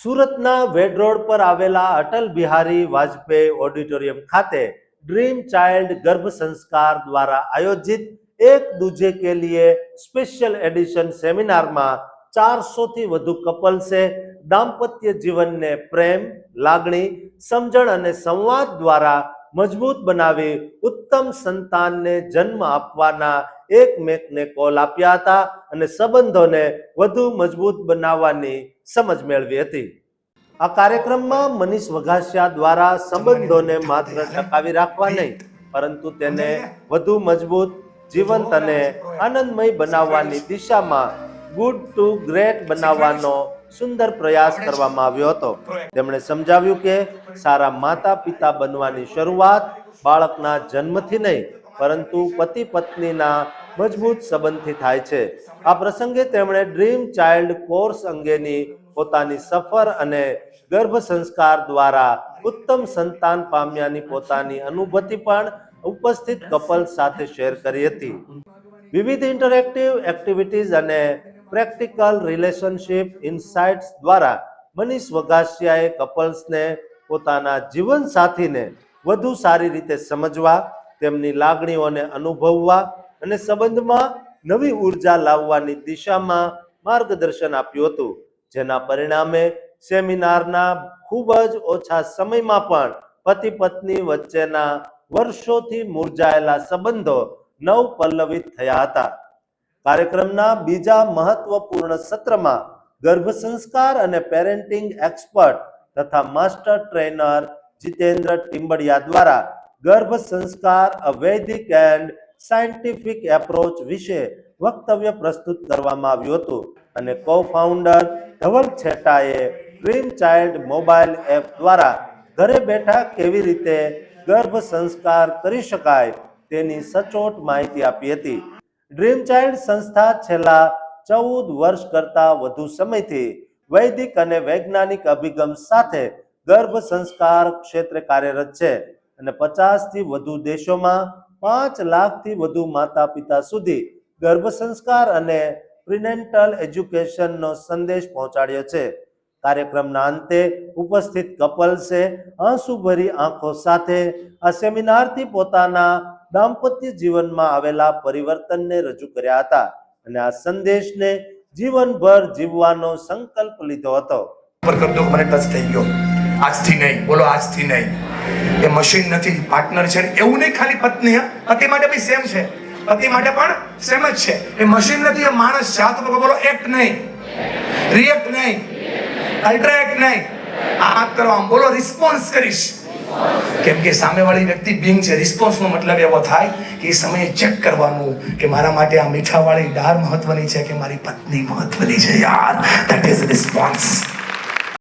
સુરતના વેડ રોડ પર આવેલા અટલ બિહારી વાજપેયી ઓડિટોરિયમ ખાતે ड्रीम चाइल्ड गर्भ संस्कार द्वारा आयोजित एक दूजे के लिए स्पेशल एडिशन सेमिनार में 400 थी વધુ કપલ્સે દાંપત્ય જીવનને પ્રેમ, લાગણી, સમજણ અને સંવાદ દ્વારા મજબૂત બનાવી ઉત્તમ સંતાનને જન્મ આપવાના એકમેકને કોલ આપ્યા હતા અને સંબંધોને વધુ મજબૂત બનાવવાની સમજ મેળવી હતી। આ કાર્યક્રમમાં મનીષ વઘાસિયા દ્વારા સંબંધોને માત્ર ટકાવી રાખવા નહીં પરંતુ તેને વધુ મજબૂત, જીવંત અને આનંદમય બનાવવાની દિશામાં ગુડ ટુ ગ્રેટ બનાવવાનો સુંદર પ્રયાસ કરવામાં આવ્યો હતો। તેમણે સમજાવ્યું કે સારા માતા પિતા બનવાની શરૂઆત બાળકના જન્મથી નહીં પરંતુ પતિ પત્નીના મજબૂત સંબંધથી થાય છે। આ પ્રસંગે તેમણે ડ્રીમ ચાઇલ્ડ કોર્સ અંગેની પોતાની સફર અને ગર્ભ સંસ્કાર દ્વારા ઉત્તમ સંતાન પામ્યાની પોતાની અનુભૂતિ પણ ઉપસ્થિત કપલ સાથે શેર કરી હતી। વિવિધ ઇન્ટરેક્ટિવ એક્ટિવિટીઝ અને પ્રેક્ટિકલ રિલેશનશિપ ઇનસાઇટ્સ દ્વારા મનીષ વઘાસિયાએ કપલ્સને પોતાના જીવનસાથીને વધુ સારી રીતે સમજવા, તેમની લાગણીઓને અનુભવવા અને સંબંધમાં નવી ઉર્જા લાવવાની દિશામાં માર્ગદર્શન આપ્યું હતું, જેના પરિણામે સેમિનારના ખૂબ જ ઓછા સમયમાં પણ પતિ પત્ની વચ્ચેના વર્ષોથી મુરઝાયેલા સંબંધો નવપલ્લવિત થયા હતા। કાર્યક્રમના બીજા મહત્વપૂર્ણ સત્રમાં ગર્ભ સંસ્કાર અને પેરેન્ટિંગ એક્સપર્ટ તથા માસ્ટર ટ્રેનર જીતેન્દ્ર ટિમ્બડિયા દ્વારા ગર્ભ સંસ્કાર અ વૈદિક એન્ડ સાયન્ટિફિક એપ્રોચ વિશે વક્તવ્ય પ્રસ્તુત કરવામાં આવ્યું હતું અને કો-ફાઉન્ડર ધવલ છેટાએ ડ્રીમ ચાઇલ્ડ મોબાઈલ એપ દ્વારા ઘરે બેઠા કેવી રીતે ગર્ભ સંસ્કાર કરી શકાય તેની સચોટ માહિતી આપી હતી। ડ્રીમ ચાઇલ્ડ સંસ્થા છેલ્લા 14 વર્ષ કરતા વધુ સમયથી વૈદિક અને વૈજ્ઞાનિક અભિગમ સાથે ગર્ભ સંસ્કાર ક્ષેત્રે કાર્યરત છે અને 50 થી વધુ દેશોમાં 5 લાખથી વધુ માતા પિતા સુધી ગર્ભ સંસ્કાર અને પ્રિનેન્ટલ એજ્યુકેશનનો સંદેશ પહોંચાડ્યો છે। કાર્યક્રમના અંતે ઉપસ્થિત કપલ્સે આંસુભરી આંખો સાથે આ સેમિનારથી પોતાના દાંપત્ય જીવનમાં આવેલા પરિવર્તનને રજૂ કર્યા હતા અને આ સંદેશને જીવનભર જીવવાનો સંકલ્પ લીધો હતો। મને ટચ થઈ ગયો, આજથી નહીં, બોલો આજથી નહીં। એ મશીન નથી, પાર્ટનર છે એવું નહીં, ખાલી પત્ની, પતિ માટે બી સેમ છે, પતિ માટે પણ સેમ જ છે। એ મશીન નથી, એ માણસ છે। આ તો બોલો એક્ટ નહીં, રિએક્ટ નહીં, અલ્ટ્રાએક્ટ નહીં, આ કરો આમ બોલો રિસ્પોન્સ કરીશ, કેમ કે સામેવાળી વ્યક્તિ બિંગ છે। રિસ્પોન્સનો મતલબ એવો થાય કે એ સમયે ચેક કરવાનું કે મારા માટે આ મીઠાવાળી દાળ મહત્વની છે કે મારી પત્ની મહત્વની છે। યાર, ધેટ ઇઝ રિસ્પોન્સ।